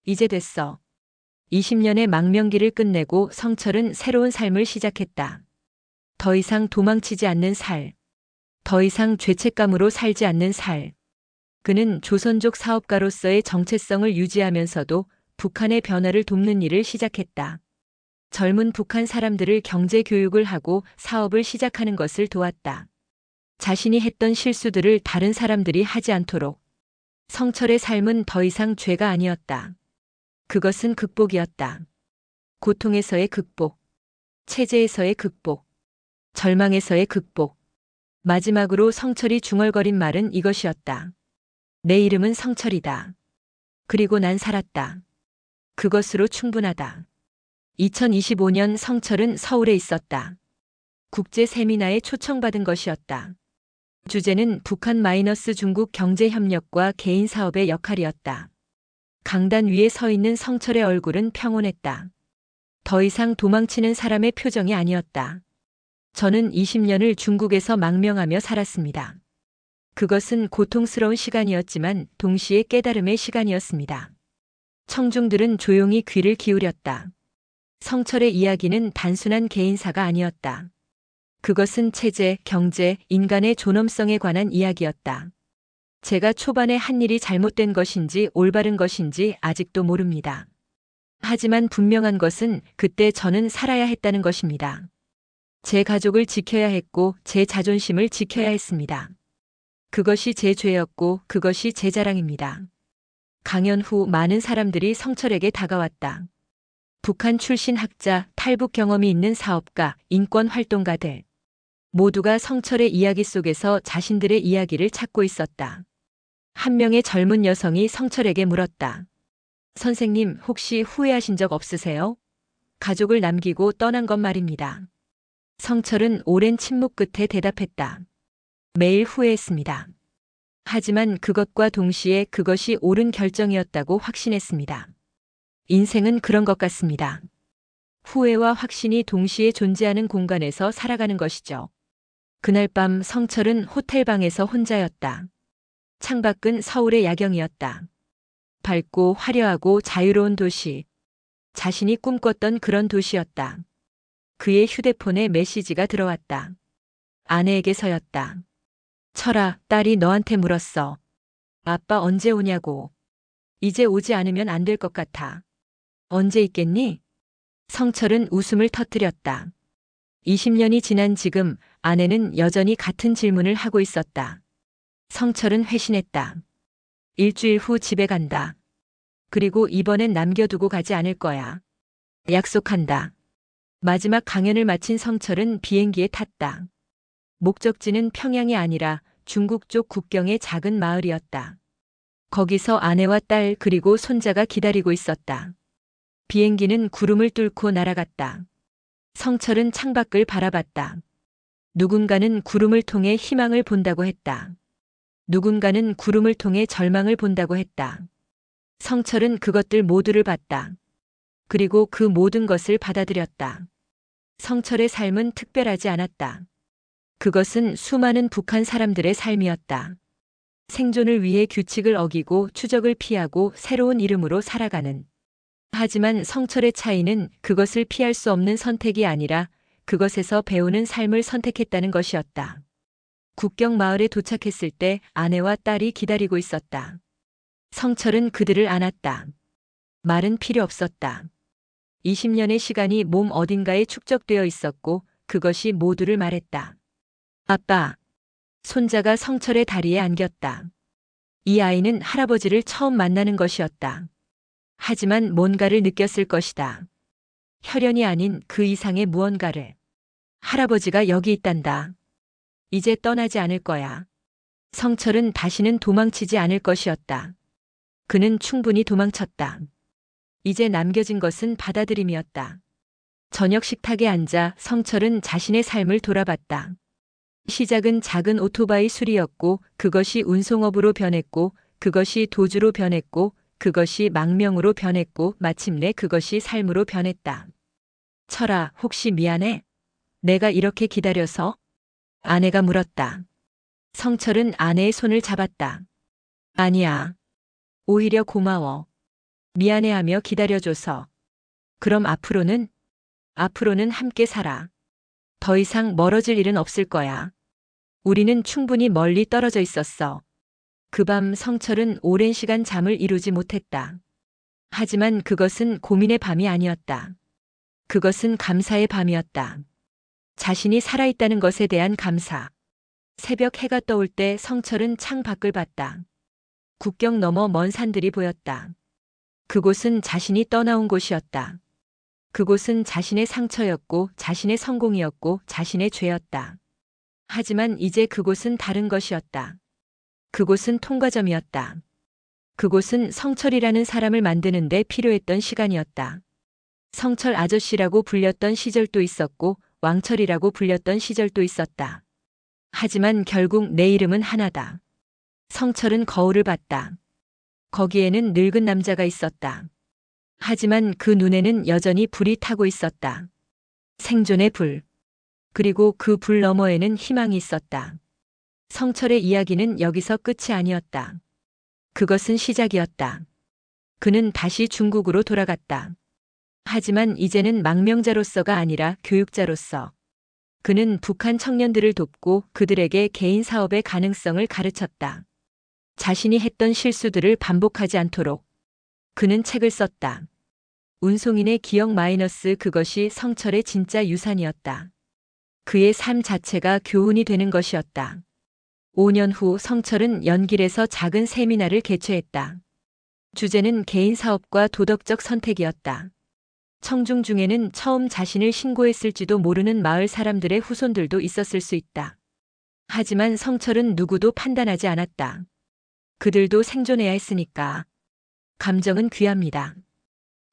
이제 됐어. 20년의 망명기를 끝내고 성철은 새로운 삶을 시작했다. 더 이상 도망치지 않는 살. 더 이상 죄책감으로 살지 않는 살. 그는 조선족 사업가로서의 정체성을 유지하면서도 북한의 변화를 돕는 일을 시작했다. 젊은 북한 사람들을 경제 교육을 하고 사업을 시작하는 것을 도왔다. 자신이 했던 실수들을 다른 사람들이 하지 않도록. 성철의 삶은 더 이상 죄가 아니었다. 그것은 극복이었다. 고통에서의 극복, 체제에서의 극복, 절망에서의 극복. 마지막으로 성철이 중얼거린 말은 이것이었다. 내 이름은 성철이다. 그리고 난 살았다. 그것으로 충분하다. 2025년 성철은 서울에 있었다. 국제 세미나에 초청받은 것이었다. 주제는 북한-중국 경제협력과 개인 사업의 역할이었다. 강단 위에 서 있는 성철의 얼굴은 평온했다. 더 이상 도망치는 사람의 표정이 아니었다. 저는 20년을 중국에서 망명하며 살았습니다. 그것은 고통스러운 시간이었지만 동시에 깨달음의 시간이었습니다. 청중들은 조용히 귀를 기울였다. 성철의 이야기는 단순한 개인사가 아니었다. 그것은 체제, 경제, 인간의 존엄성에 관한 이야기였다. 제가 초반에 한 일이 잘못된 것인지 올바른 것인지 아직도 모릅니다. 하지만 분명한 것은 그때 저는 살아야 했다는 것입니다. 제 가족을 지켜야 했고 제 자존심을 지켜야 했습니다. 그것이 제 죄였고 그것이 제 자랑입니다. 강연 후 많은 사람들이 성철에게 다가왔다. 북한 출신 학자, 탈북 경험이 있는 사업가, 인권 활동가들. 모두가 성철의 이야기 속에서 자신들의 이야기를 찾고 있었다. 한 명의 젊은 여성이 성철에게 물었다. 선생님, 혹시 후회하신 적 없으세요? 가족을 남기고 떠난 것 말입니다. 성철은 오랜 침묵 끝에 대답했다. 매일 후회했습니다. 하지만 그것과 동시에 그것이 옳은 결정이었다고 확신했습니다. 인생은 그런 것 같습니다. 후회와 확신이 동시에 존재하는 공간에서 살아가는 것이죠. 그날 밤 성철은 호텔방에서 혼자였다. 창밖은 서울의 야경이었다. 밝고 화려하고 자유로운 도시. 자신이 꿈꿨던 그런 도시였다. 그의 휴대폰에 메시지가 들어왔다. 아내에게서였다. 철아, 딸이 너한테 물었어. 아빠 언제 오냐고. 이제 오지 않으면 안 될 것 같아. 언제 있겠니? 성철은 웃음을 터뜨렸다. 20년이 지난 지금 아내는 여전히 같은 질문을 하고 있었다. 성철은 회신했다. 일주일 후 집에 간다. 그리고 이번엔 남겨두고 가지 않을 거야. 약속한다. 마지막 강연을 마친 성철은 비행기에 탔다. 목적지는 평양이 아니라 중국 쪽 국경의 작은 마을이었다. 거기서 아내와 딸 그리고 손자가 기다리고 있었다. 비행기는 구름을 뚫고 날아갔다. 성철은 창밖을 바라봤다. 누군가는 구름을 통해 희망을 본다고 했다. 누군가는 구름을 통해 절망을 본다고 했다. 성철은 그것들 모두를 봤다. 그리고 그 모든 것을 받아들였다. 성철의 삶은 특별하지 않았다. 그것은 수많은 북한 사람들의 삶이었다. 생존을 위해 규칙을 어기고 추적을 피하고 새로운 이름으로 살아가는. 하지만 성철의 차이는 그것을 피할 수 없는 선택이 아니라 그것에서 배우는 삶을 선택했다는 것이었다. 국경 마을에 도착했을 때 아내와 딸이 기다리고 있었다. 성철은 그들을 안았다. 말은 필요 없었다. 20년의 시간이 몸 어딘가에 축적되어 있었고 그것이 모두를 말했다. 아빠. 손자가 성철의 다리에 안겼다. 이 아이는 할아버지를 처음 만나는 것이었다. 하지만 뭔가를 느꼈을 것이다. 혈연이 아닌 그 이상의 무언가를. 할아버지가 여기 있단다. 이제 떠나지 않을 거야. 성철은 다시는 도망치지 않을 것이었다. 그는 충분히 도망쳤다. 이제 남겨진 것은 받아들임이었다. 저녁 식탁에 앉아 성철은 자신의 삶을 돌아봤다. 시작은 작은 오토바이 수리였고 그것이 운송업으로 변했고 그것이 도주로 변했고 그것이 망명으로 변했고 마침내 그것이 삶으로 변했다. 철아, 혹시 미안해? 내가 이렇게 기다려서? 아내가 물었다. 성철은 아내의 손을 잡았다. 아니야. 오히려 고마워. 미안해하며 기다려줘서. 그럼 앞으로는? 앞으로는 함께 살아. 더 이상 멀어질 일은 없을 거야. 우리는 충분히 멀리 떨어져 있었어. 그 밤 성철은 오랜 시간 잠을 이루지 못했다. 하지만 그것은 고민의 밤이 아니었다. 그것은 감사의 밤이었다. 자신이 살아있다는 것에 대한 감사. 새벽 해가 떠올 때 성철은 창 밖을 봤다. 국경 너머 먼 산들이 보였다. 그곳은 자신이 떠나온 곳이었다. 그곳은 자신의 상처였고 자신의 성공이었고 자신의 죄였다. 하지만 이제 그곳은 다른 것이었다. 그곳은 통과점이었다. 그곳은 성철이라는 사람을 만드는 데 필요했던 시간이었다. 성철 아저씨라고 불렸던 시절도 있었고 왕철이라고 불렸던 시절도 있었다. 하지만 결국 내 이름은 하나다. 성철은 거울을 봤다. 거기에는 늙은 남자가 있었다. 하지만 그 눈에는 여전히 불이 타고 있었다. 생존의 불. 그리고 그 불 너머에는 희망이 있었다. 성철의 이야기는 여기서 끝이 아니었다. 그것은 시작이었다. 그는 다시 중국으로 돌아갔다. 하지만 이제는 망명자로서가 아니라 교육자로서. 그는 북한 청년들을 돕고 그들에게 개인 사업의 가능성을 가르쳤다. 자신이 했던 실수들을 반복하지 않도록. 그는 책을 썼다. 운송인의 기억 마이너스 그것이 성철의 진짜 유산이었다. 그의 삶 자체가 교훈이 되는 것이었다. 5년 후 성철은 연길에서 작은 세미나를 개최했다. 주제는 개인 사업과 도덕적 선택이었다. 청중 중에는 처음 자신을 신고했을지도 모르는 마을 사람들의 후손들도 있었을 수 있다. 하지만 성철은 누구도 판단하지 않았다. 그들도 생존해야 했으니까. 감정은 귀합니다.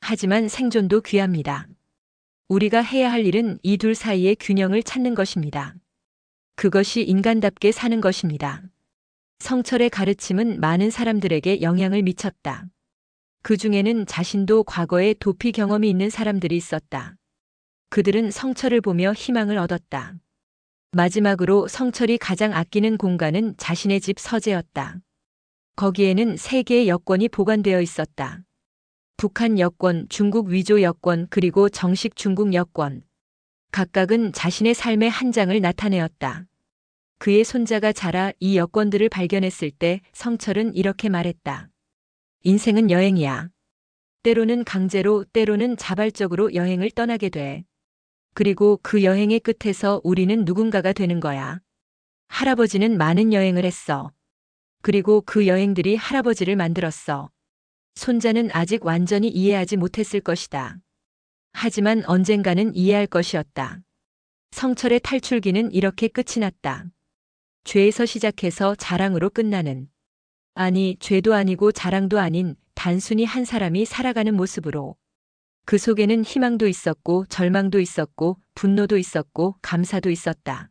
하지만 생존도 귀합니다. 우리가 해야 할 일은 이 둘 사이의 균형을 찾는 것입니다. 그것이 인간답게 사는 것입니다. 성철의 가르침은 많은 사람들에게 영향을 미쳤다. 그 중에는 자신도 과거에 도피 경험이 있는 사람들이 있었다. 그들은 성철을 보며 희망을 얻었다. 마지막으로 성철이 가장 아끼는 공간은 자신의 집 서재였다. 거기에는 3개의 여권이 보관되어 있었다. 북한 여권, 중국 위조 여권, 그리고 정식 중국 여권. 각각은 자신의 삶의 한 장을 나타내었다. 그의 손자가 자라 이 여권들을 발견했을 때 성철은 이렇게 말했다. 인생은 여행이야. 때로는 강제로, 때로는 자발적으로 여행을 떠나게 돼. 그리고 그 여행의 끝에서 우리는 누군가가 되는 거야. 할아버지는 많은 여행을 했어. 그리고 그 여행들이 할아버지를 만들었어. 손자는 아직 완전히 이해하지 못했을 것이다. 하지만 언젠가는 이해할 것이었다. 성철의 탈출기는 이렇게 끝이 났다. 죄에서 시작해서 자랑으로 끝나는. 아니, 죄도 아니고 자랑도 아닌 단순히 한 사람이 살아가는 모습으로. 그 속에는 희망도 있었고 절망도 있었고 분노도 있었고 감사도 있었다.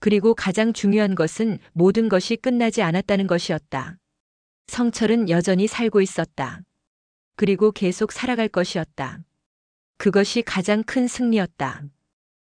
그리고 가장 중요한 것은 모든 것이 끝나지 않았다는 것이었다. 성철은 여전히 살고 있었다. 그리고 계속 살아갈 것이었다. 그것이 가장 큰 승리였다.